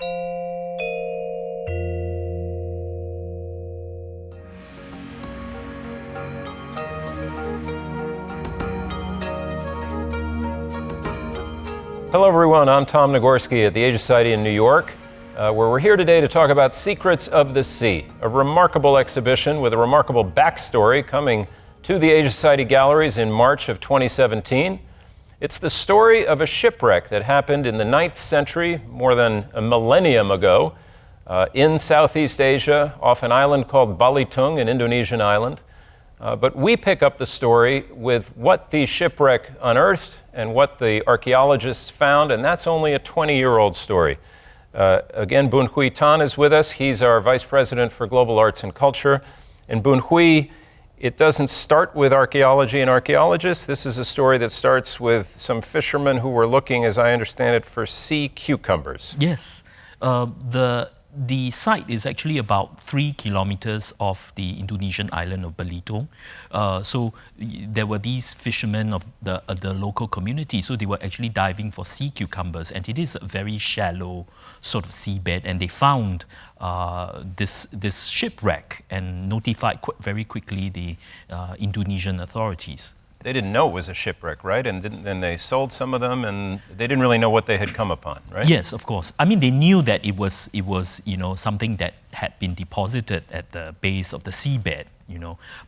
Hello everyone, I'm Tom Nagorski at the Asia Society in New York, where we're here today to talk about Secrets of the Sea, a remarkable exhibition with a remarkable backstory coming to the Asia Society galleries in March of 2017. It's the story of a shipwreck that happened in the 9th century, more than a millennium ago, in Southeast Asia, off an island called Balitung, an Indonesian island. But we pick up the story with what the shipwreck unearthed and what the archaeologists found, and that's only a 20-year-old story. Again, Boon Tan is with us. He's our Vice President for Global Arts and Culture. And Boon, it doesn't start with archaeology and archaeologists. This is a story that starts with some fishermen who were looking, as I understand it, for sea cucumbers. Yes. The site is actually about 3 kilometers off the Indonesian island of Belitung. So there were these fishermen of the local community, so they were actually diving for sea cucumbers, and it is a very shallow sort of seabed, and they found this shipwreck and notified very quickly the Indonesian authorities. They didn't know it was a shipwreck, right? And then they sold some of them, and they didn't really know what they had come upon, right? Yes, of course. I mean, they knew that it was something that had been deposited at the base of the seabed,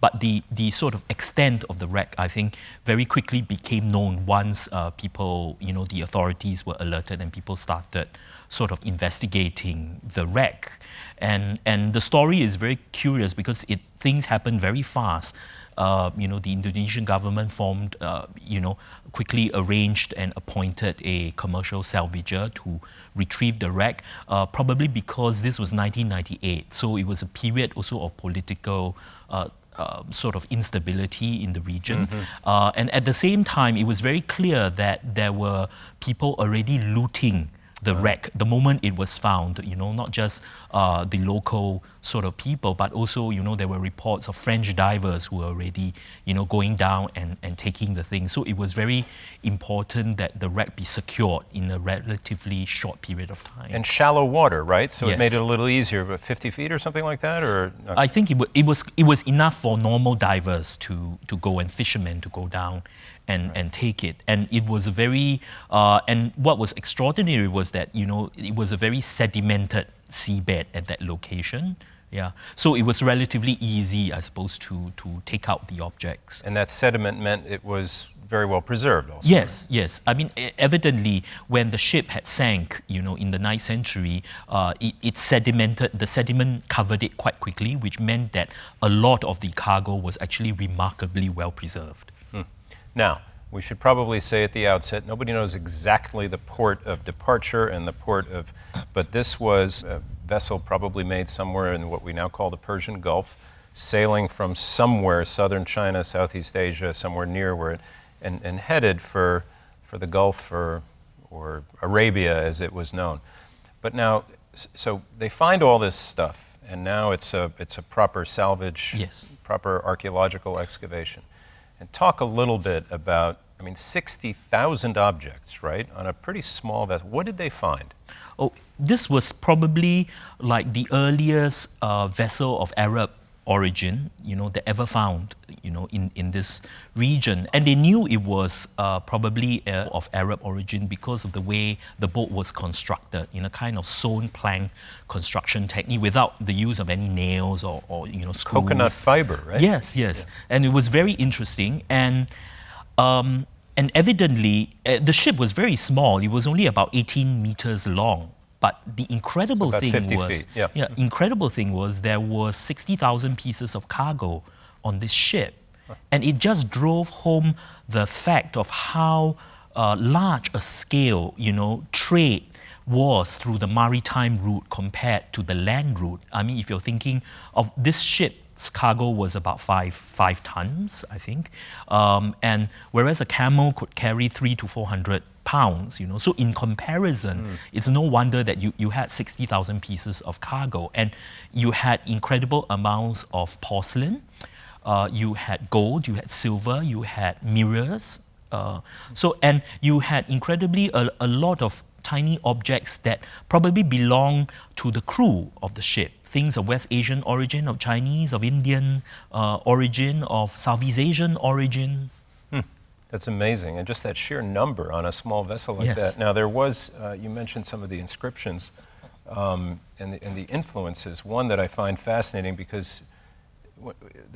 But the sort of extent of the wreck, I think, very quickly became known once people, the authorities were alerted and people started sort of investigating the wreck. And the story is very curious because things happen very fast. The Indonesian government formed, quickly arranged and appointed a commercial salvager to retrieve the wreck, probably because this was 1998. So it was a period also of political sort of instability in the region. Mm-hmm. And at the same time, it was very clear that there were people already looting the wreck the moment it was found, not just the local sort of people, but also, there were reports of French divers who were already, going down and taking the thing. So it was very important that the wreck be secured in a relatively short period of time. And shallow water, right? So yes. It made it a little easier, but 50 feet or something like that, or? I think it was enough for normal divers to go and fishermen to go down and take it. And it was a very, and what was extraordinary was that, it was a very sedimented seabed at that location. Yeah. So it was relatively easy, I suppose, to take out the objects. And that sediment meant it was very well preserved also. Yes, right? Yes. I mean, evidently, when the ship had sank, in the 9th century, it sedimented, the sediment covered it quite quickly, which meant that a lot of the cargo was actually remarkably well preserved. Now, we should probably say at the outset, nobody knows exactly the port of departure and the port of, but this was a vessel probably made somewhere in what we now call the Persian Gulf, sailing from somewhere, southern China, Southeast Asia, somewhere near where it, and headed for the Gulf or Arabia as it was known. But now, so they find all this stuff, and now it's a proper salvage, yes. Proper archaeological excavation. And talk a little bit about, 60,000 objects, right, on a pretty small vessel. What did they find? Oh, this was probably like the earliest vessel of Arab origin, that ever found, in this region. And they knew it was probably of Arab origin because of the way the boat was constructed, in a kind of sewn plank construction technique without the use of any nails or screws. Coconut fiber, right? Yes. Yeah. And it was very interesting. And evidently, the ship was very small. It was only about 18 meters long. But the incredible thing was, incredible thing was there was 60,000 pieces of cargo on this ship, and it just drove home the fact of how large a scale, trade was through the maritime route compared to the land route. I mean, if you're thinking of this ship's cargo was about five tons, I think, and whereas a camel could carry 300 to 400 pounds, So in comparison, it's no wonder that you had 60,000 pieces of cargo, and you had incredible amounts of porcelain, you had gold, you had silver, you had mirrors, and you had incredibly a lot of tiny objects that probably belong to the crew of the ship. Things of West Asian origin, of Chinese, of Indian origin, of Southeast Asian origin. That's amazing. And just that sheer number on a small vessel like Yes. that. Now, there was, you mentioned some of the inscriptions and the influences. One that I find fascinating because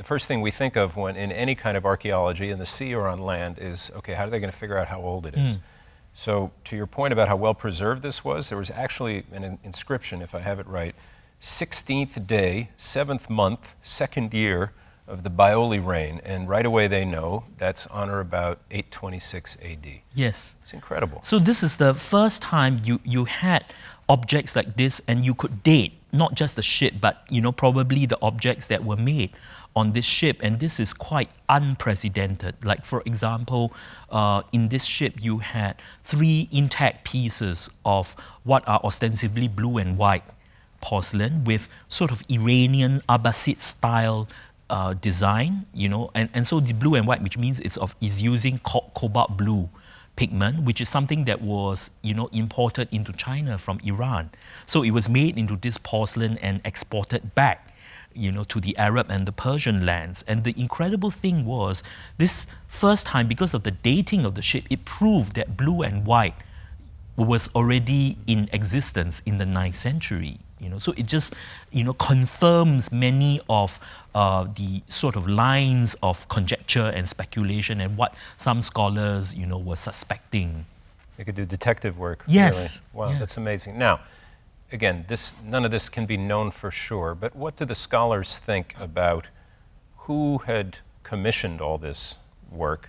the first thing we think of when in any kind of archaeology in the sea or on land is, okay, how are they going to figure out how old it is? So to your point about how well preserved this was, there was actually an inscription, if I have it right, 16th day, 7th month, 2nd year of the Baoli reign, and right away they know that's on or about 826 AD. Yes. It's incredible. So this is the first time you had objects like this, and you could date not just the ship, but probably the objects that were made on this ship, and this is quite unprecedented. Like for example, in this ship you had 3 intact pieces of what are ostensibly blue and white porcelain with sort of Iranian Abbasid style design, and so the blue and white, which means is using cobalt blue pigment, which is something that was imported into China from Iran. So it was made into this porcelain and exported back to the Arab and the Persian lands. And the incredible thing was, this first time, because of the dating of the ship, it proved that blue and white was already in existence in the 9th century. So it just confirms many of the sort of lines of conjecture and speculation and what some scholars were suspecting. They could do detective work. Yes. Really. Wow, yes. That's amazing. Now, again, none of this can be known for sure, but what do the scholars think about who had commissioned all this work?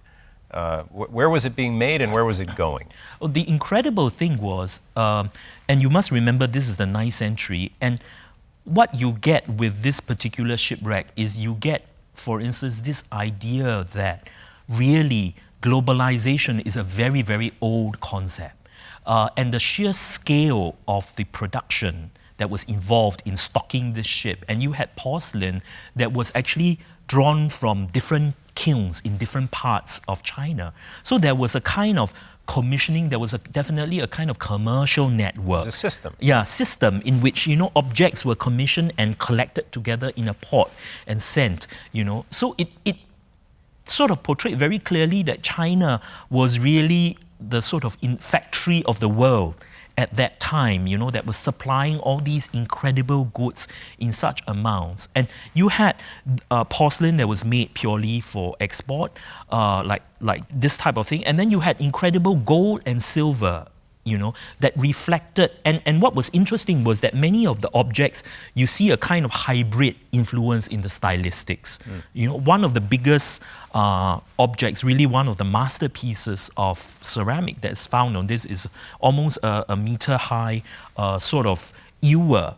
Where was it being made and where was it going? Well, the incredible thing was, and you must remember this is the 9th century, and what you get with this particular shipwreck is you get, for instance, this idea that really globalization is a very, very old concept. And the sheer scale of the production that was involved in stocking this ship, and you had porcelain that was actually drawn from different kilns in different parts of China. So there was a kind of commissioning, there was definitely a kind of commercial network. It was a system. Yeah, system in which, objects were commissioned and collected together in a port and sent, So it sort of portrayed very clearly that China was really the sort of factory of the world at that time, that was supplying all these incredible goods in such amounts. And you had porcelain that was made purely for export, like this type of thing. And then you had incredible gold and silver, that reflected. And what was interesting was that many of the objects, you see a kind of hybrid influence in the stylistics. One of the biggest objects, really one of the masterpieces of ceramic that's found on this is almost a meter high sort of ewer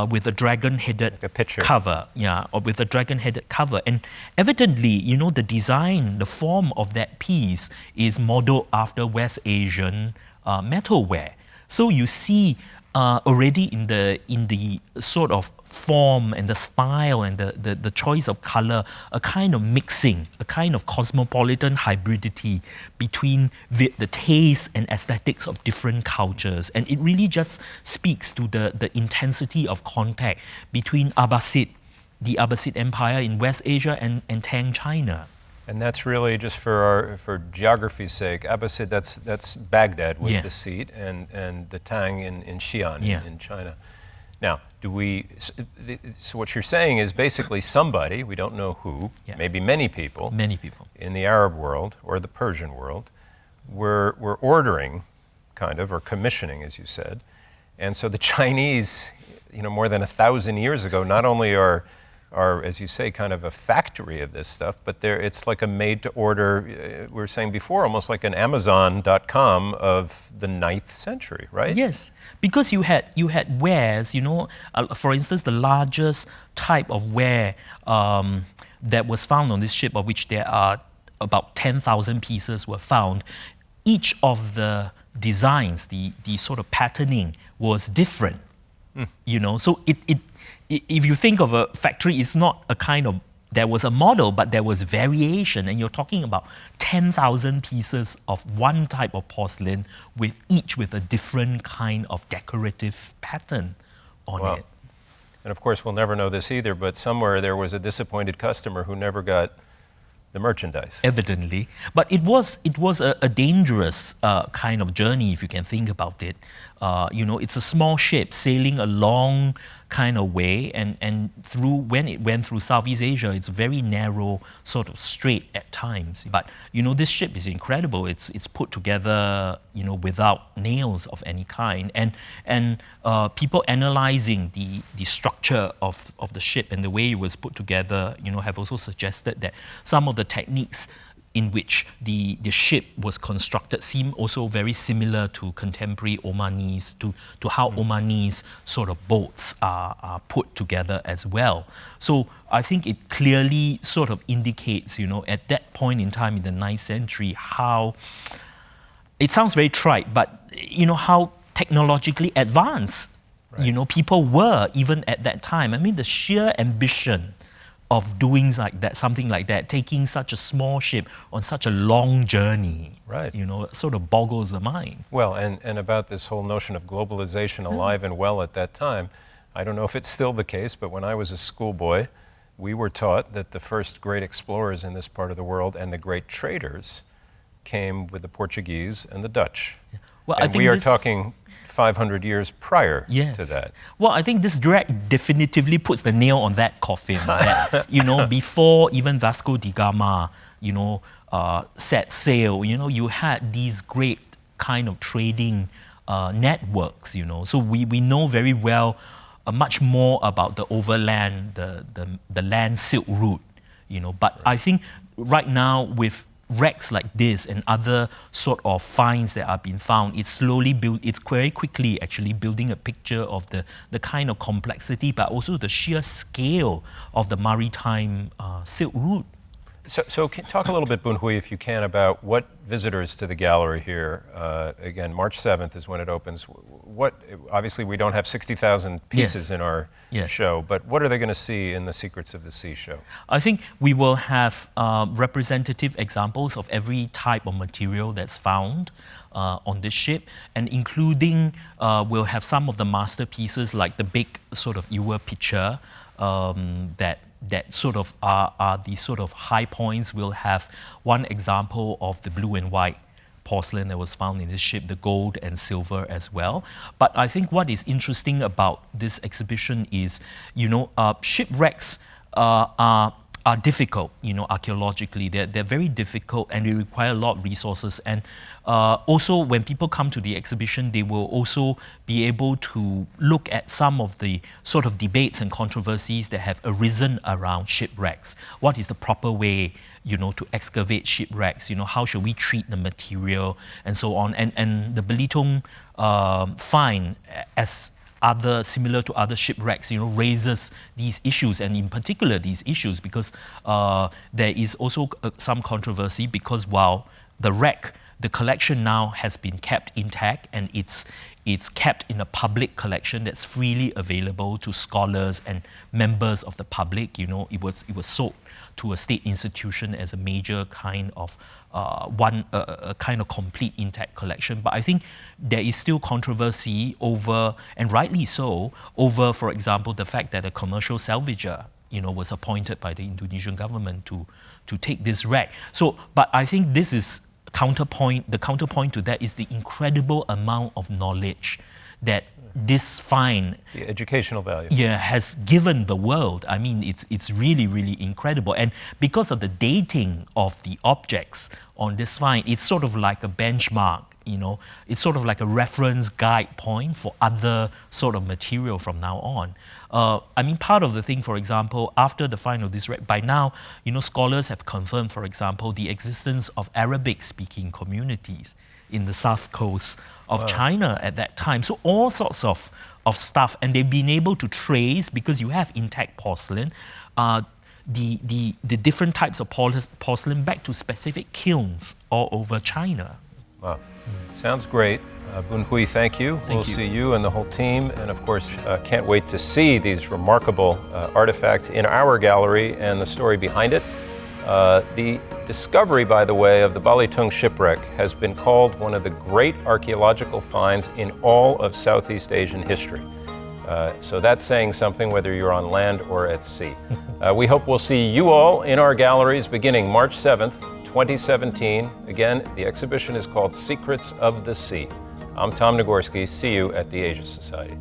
with a dragon-headed cover. Yeah, or with a dragon-headed cover. And evidently, the design, the form of that piece is modeled after West Asian metalware. So you see already in the sort of form and the style and the choice of color, a kind of mixing, a kind of cosmopolitan hybridity between the taste and aesthetics of different cultures. And it really just speaks to the intensity of contact between the Abbasid Empire in West Asia and Tang China. And that's really just for geography's sake. Abbasid, that's Baghdad was the seat, and the Tang in Xi'an in China. Now, so what you're saying is basically somebody, we don't know who, maybe many people in the Arab world or the Persian world were ordering, kind of, or commissioning, as you said. And so the Chinese, more than 1,000 years ago, not only are, as you say, kind of a factory of this stuff, but it's like a made-to-order, we were saying before, almost like an Amazon.com of the 9th century, right? Yes, because you had wares, for instance, the largest type of ware that was found on this ship, of which there are about 10,000 pieces were found. Each of the designs, the sort of patterning was different, So if you think of a factory, it's not a kind of there was a model, but there was variation, and you're talking about 10,000 pieces of one type of porcelain, each with a different kind of decorative pattern on Wow. it. And of course, we'll never know this either, but somewhere there was a disappointed customer who never got the merchandise. Evidently, but it was a dangerous kind of journey if you can think about it. It's a small ship sailing a long kind of way, and when it went through Southeast Asia, it's very narrow, sort of strait at times. But this ship is incredible. It's put together without nails of any kind, and people analyzing the structure of the ship and the way it was put together, have also suggested that some of the techniques in which the ship was constructed seem also very similar to contemporary Omanese, to how Omanese sort of boats are put together as well. So I think it clearly sort of indicates, at that point in time in the 9th century, how, it sounds very trite, but how technologically advanced, people were even at that time. I mean, the sheer ambition of doing something like that, taking such a small ship on such a long journey, right? Sort of boggles the mind. Well, and about this whole notion of globalization alive and well at that time, I don't know if it's still the case, but when I was a schoolboy, we were taught that the first great explorers in this part of the world and the great traders came with the Portuguese and the Dutch. Well, and I think we are talking 500 years prior to that. Well, I think this wreck definitively puts the nail on that coffin. That, before even Vasco da Gama, set sail, you had these great kind of trading networks, So we know very well much more about the overland, the land silk route, But I think right now with wrecks like this and other sort of finds that are being found, it's very quickly actually building a picture of the kind of complexity, but also the sheer scale of the maritime silk route. So talk a little bit, Boon Hui, if you can, about what visitors to the gallery here, again, March 7th is when it opens. Obviously we don't have 60,000 pieces in our show, but what are they going to see in the Secrets of the Sea show? I think we will have representative examples of every type of material that's found on this ship, and including, we'll have some of the masterpieces like the big sort of ewer pitcher that sort of are the sort of high points. We'll have one example of the blue and white porcelain that was found in this ship, the gold and silver as well. But I think what is interesting about this exhibition is, shipwrecks are difficult, archaeologically. They're very difficult and they require a lot of resources. And also, when people come to the exhibition, they will also be able to look at some of the sort of debates and controversies that have arisen around shipwrecks. What is the proper way, to excavate shipwrecks? How should we treat the material and so on? And the Belitung find, as similar to other shipwrecks, raises these issues, and in particular these issues because there is also some controversy because while the collection now has been kept intact and it's kept in a public collection that's freely available to scholars and members of the public. It was sold to a state institution as a major kind of a kind of complete intact collection. But I think there is still controversy over, and rightly so, over, for example, the fact that a commercial salvager, was appointed by the Indonesian government to take this wreck. So, but I think this is the counterpoint to that is the incredible amount of knowledge that this find, the educational value, has given the world. I mean, it's really, really incredible. And because of the dating of the objects on this find, it's sort of like a benchmark. It's sort of like a reference guide point for other sort of material from now on. I mean, part of the thing, for example, after the find of this wreck, by now, scholars have confirmed, for example, the existence of Arabic-speaking communities in the south coast of China at that time. So all sorts of stuff, and they've been able to trace, because you have intact porcelain, the different types of porcelain back to specific kilns all over China. Wow. Sounds great. Boon Hui, thank you. We'll you. see you and the whole team, and of course, can't wait to see these remarkable artifacts in our gallery and the story behind it. The discovery, by the way, of the Tang Shipwreck has been called one of the great archaeological finds in all of Southeast Asian history. So that's saying something whether you're on land or at sea. We hope we'll see you all in our galleries beginning March 7th, 2017. Again, the exhibition is called Secrets of the Sea. I'm Tom Nagorski. See you at the Asia Society.